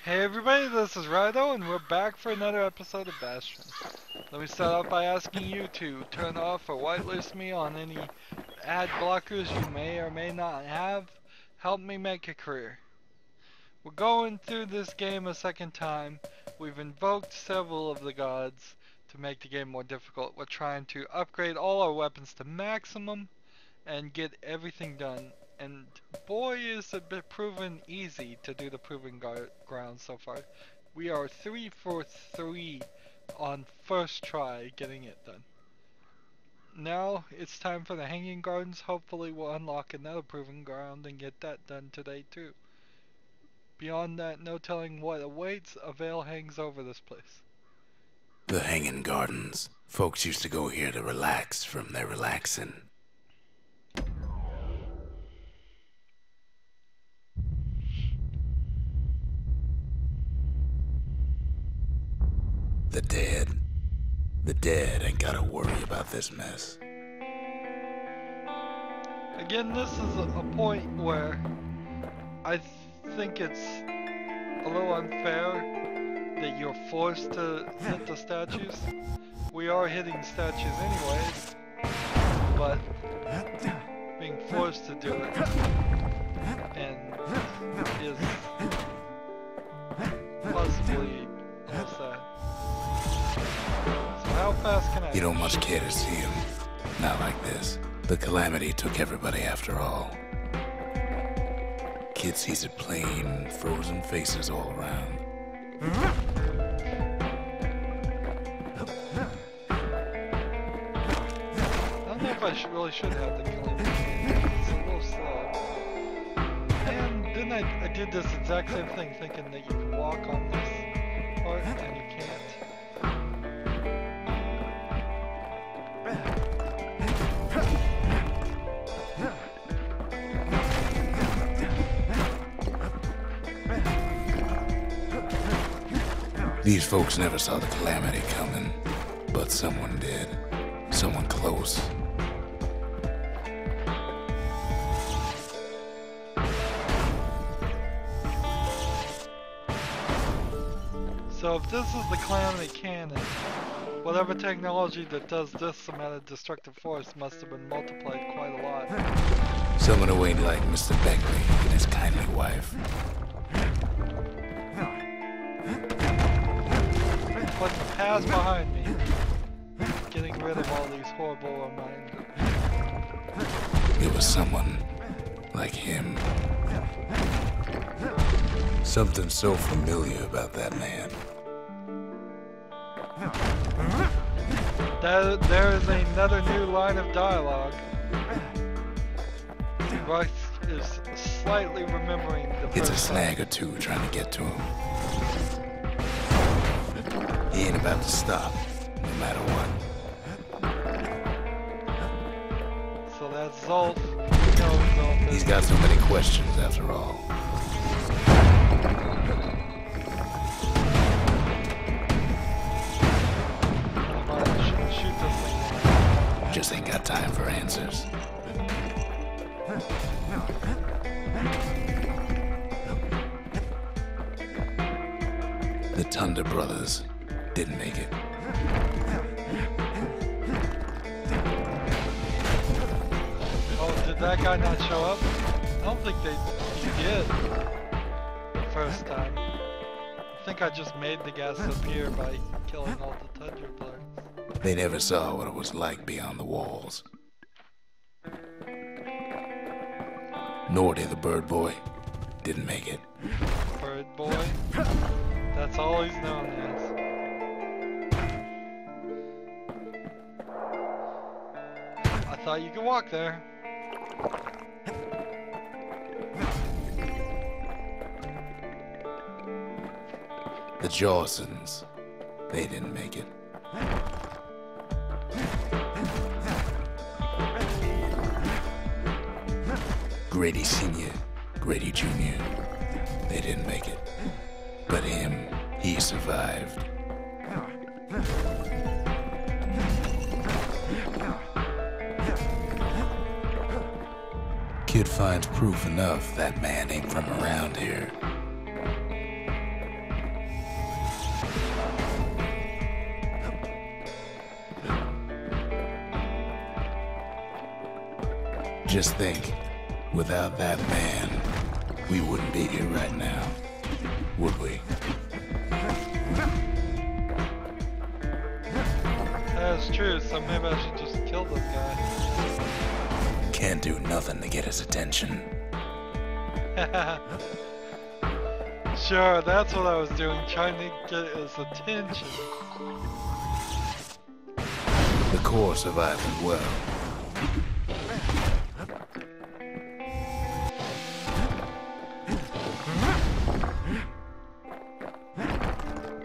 Hey everybody, this is Rydo, and we're back for another episode of Bastion. Let me start off by asking you to turn off or whitelist me on any ad blockers you may or may not have. Help me make a career. We're going through this game a second time. We've invoked several of the gods to make the game more difficult. We're trying to upgrade all our weapons to maximum and get everything done. And boy, is it been proven easy to do the proving ground so far. We are 3 for 3 on first try getting it done. Now it's time for the hanging gardens. Hopefully we'll unlock another proving ground and get that done today too. Beyond that, no telling what awaits. A veil hangs over this place. The hanging gardens. Folks used to go here to relax from their relaxing. The dead ain't gotta worry about this mess. Again, this is a point where I think it's a little unfair that you're forced to hit the statues. We are hitting statues anyways, but being forced to do it and is possibly a little sad. So how fast can I? You don't much care to see him. Not like this. The Calamity took everybody after all. Kid sees it plain, frozen faces all around. I don't know if I really should have the Calamity. It's a little slow. And then I did this exact same thing, thinking that you can walk on this part, and you can't. These folks never saw the Calamity coming, but someone did. Someone close. So if this is the Calamity cannon, whatever technology that does this amount of destructive force must have been multiplied quite a lot. Someone who ain't like Mr. Beckley and his kindly wife. Put the past behind me. Getting rid of all these horrible reminders. It was someone like him. Something so familiar about that man. There is another new line of dialogue. Russ is slightly remembering the It's a first snag or two trying to get to him. He ain't about to stop, no matter what. So that's Zolt. You know Zolt is. He's got so many questions after all. Shoot this thing. Just ain't got time for answers. The Thunder brothers didn't make it. Oh, did that guy not show up? I don't think he did the first time. I think I just made the gas appear by killing all the Thunder brothers. They never saw what it was like beyond the walls. Nor did the bird boy. Didn't make it. Bird boy? That's all he's known as. I thought you could walk there. The Jawsons. They didn't make it. Grady Sr., Grady Jr., they didn't make it. But him, he survived. Kid finds proof enough that man ain't from around here. Just think, without that man, we wouldn't be here right now, would we? That's true, so maybe I should just kill this guy. Can't do nothing to get his attention. Sure, that's what I was doing, trying to get his attention. The core survived well.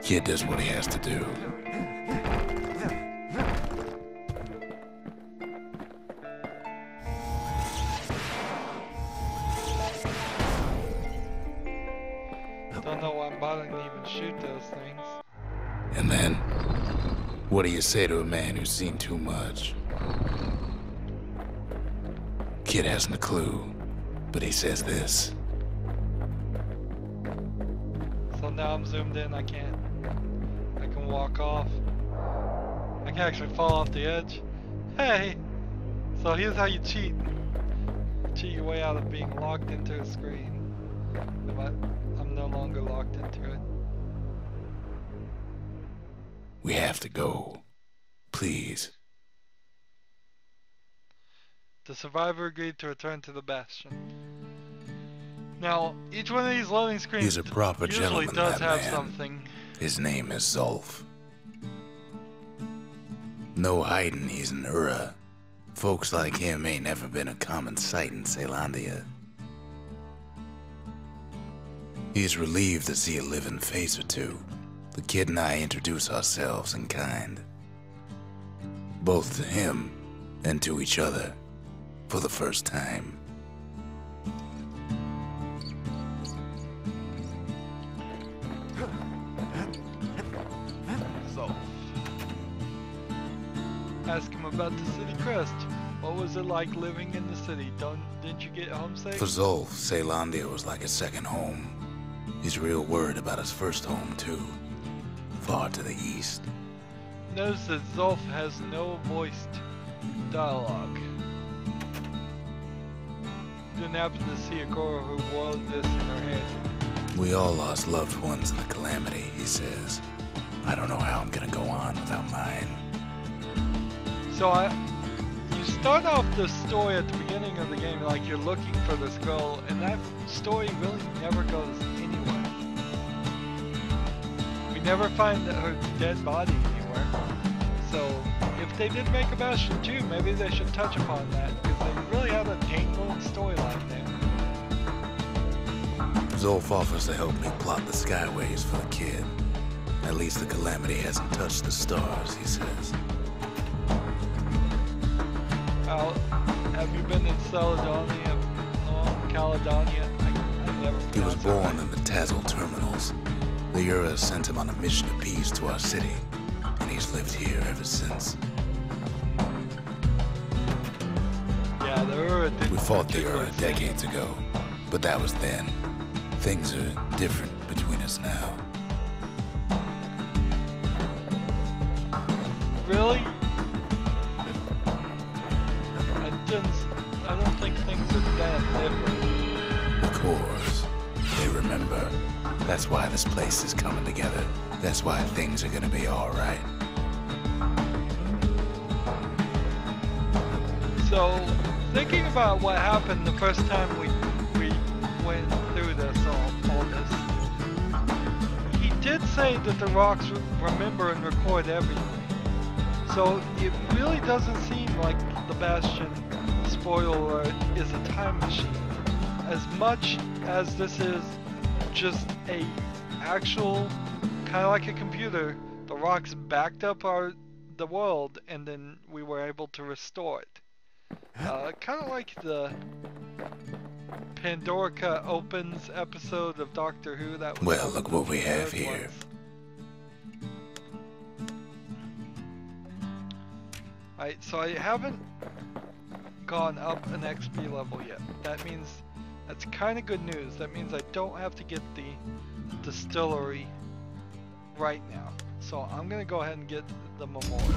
Kid does what he has to do. Don't know why I'm bothering to even shoot those things. And then, what do you say to a man who's seen too much? Kid hasn't a clue, but he says this. So now I'm zoomed in, I can walk off. I can actually fall off the edge. Hey! So here's how you cheat. Cheat your way out of being locked into a screen. I'm no longer locked into it. We have to go. Please. The survivor agreed to return to the Bastion. Now, each one of these loading screens He's a proper usually gentleman, does that have man. something. His name is Zolf. No hiding he's an Ura. Folks like him ain't never been a common sight in Caelandia. He's relieved to see a living face or two. The kid and I introduce ourselves in kind. Both to him and to each other for the first time. So, ask him about the city crest. What was it like living in the city? Didn't you get homesick? For Zolf, Caelandia was like a second home. He's real worried about his first home, too. Far to the east. Notice that Zolf has no voiced dialogue. Didn't happen to see a girl who wore this in her head. We all lost loved ones in the Calamity, he says. I don't know how I'm gonna go on without mine. So you start off the story at the beginning of the game like you're looking for this girl, and that story really never goes anywhere. We never find her dead body anywhere. So if they did make a Bastion 2, maybe they should touch upon that, because they really have a tangled storyline there. Zolf offers to help me plot the skyways for the kid. At least the Calamity hasn't touched the stars, he says. Have you been in Caledonia? No, Caledonia? I never He was pronounced born that in the Tazzle terminals. The Ura sent him on a mission of peace to our city, and he's lived here ever since. right. Yeah, the Ura didn't We fought the particularly Ura say- decades ago, but that was then. Things are different between us now. Really? I don't think things are that different. Of course, they remember. That's why this place is coming together. That's why things are gonna be alright. So, thinking about what happened the first time we went through all this, he did say that the rocks remember and record everything. So it really doesn't seem like the Bastion, spoiler alert, is a time machine. As much as this is just a actual, kind of like a computer, the rocks backed up the world and then we were able to restore it. Kind of like the Pandorica Opens episode of Doctor Who that was. Well, look what we have here. Alright, so I haven't gone up an XP level yet. That means that's kind of good news. That means I don't have to get the distillery right now. So I'm gonna go ahead and get the memorial.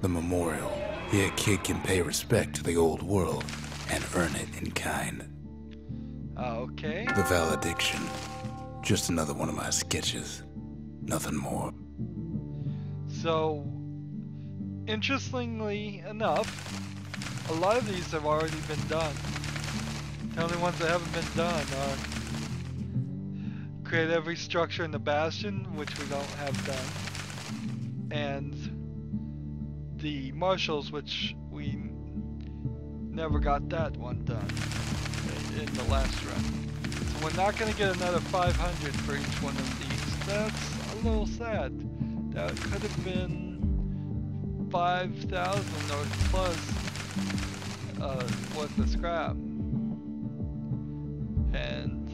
The memorial. Here, a kid can pay respect to the old world and earn it in kind. Okay. The valediction. Just another one of my sketches. Nothing more. So, interestingly enough, a lot of these have already been done. The only ones that haven't been done are create every structure in the Bastion, which we don't have done, and the marshals, which we never got that one done in the last run. So we're not going to get another 500 for each one of these. That's a little sad. That could have been 5,000 or plus worth of scrap. And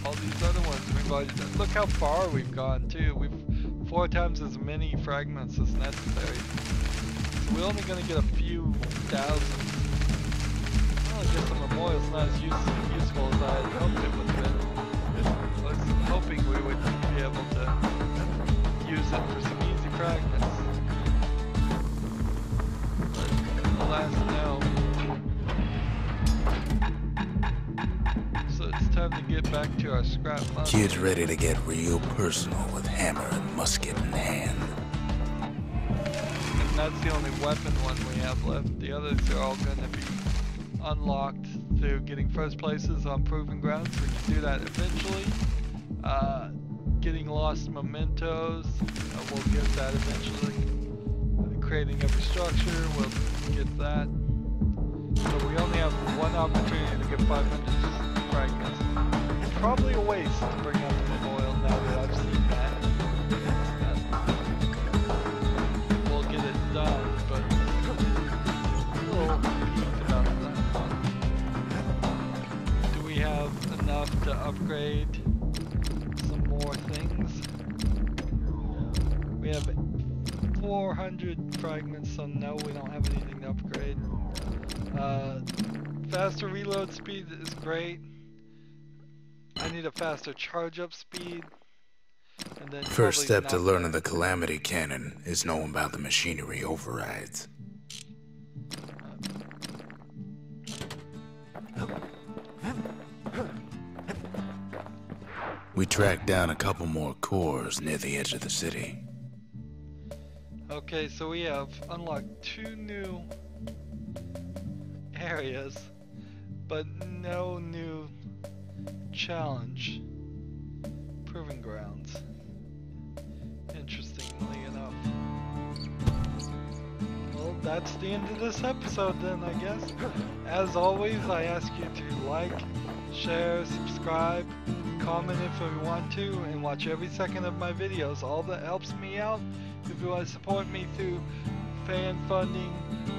all these other ones we've already done. Look how far we've gone too. We've 4 times as many fragments as necessary. So we're only going to get a few thousand. Well, I guess the memorial's not as useful as I had hoped it would have been. I was hoping we would be able to use it for some easy fragments. But alas, no. So it's time to get back to our scrap money. Kid's ready to get real personal with hammer and musket in hand. And that's the only weapon one we have left. The others are all going to be unlocked through getting first places on proving grounds. We can do that eventually. Getting lost mementos, we'll get that eventually. Creating every structure, we'll get that. So we only have one opportunity to get 500 fragments. It's probably a waste to bring up the memorial now that I've seen that. We'll get it done, but a little peeved about that one. Do we have enough to upgrade some more things? We have 400 fragments, so no, we don't have anything to upgrade. Faster reload speed is great. I need a faster charge up speed. And then First step to learning the Calamity cannon is knowing about the machinery overrides. We tracked down a couple more cores near the edge of the city. Okay, so we have unlocked 2 new areas, but no new challenge proving grounds, interestingly enough. Well, that's the end of this episode then, I guess. As always, I ask you to like, share, subscribe, comment if you want to, and watch every second of my videos. All that helps me out. If you want to support me through fan funding,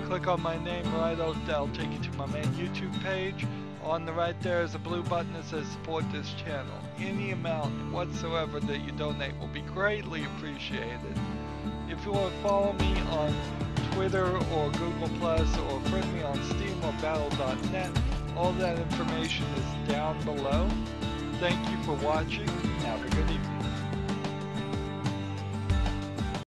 click on my name, Rydo. That'll take you to my main YouTube page. On the right there is a blue button that says support this channel. Any amount whatsoever that you donate will be greatly appreciated. If you want to follow me on Twitter or Google Plus, or friend me on Steam or Battle.net, all that information is down below. Thank you for watching. Have a good evening.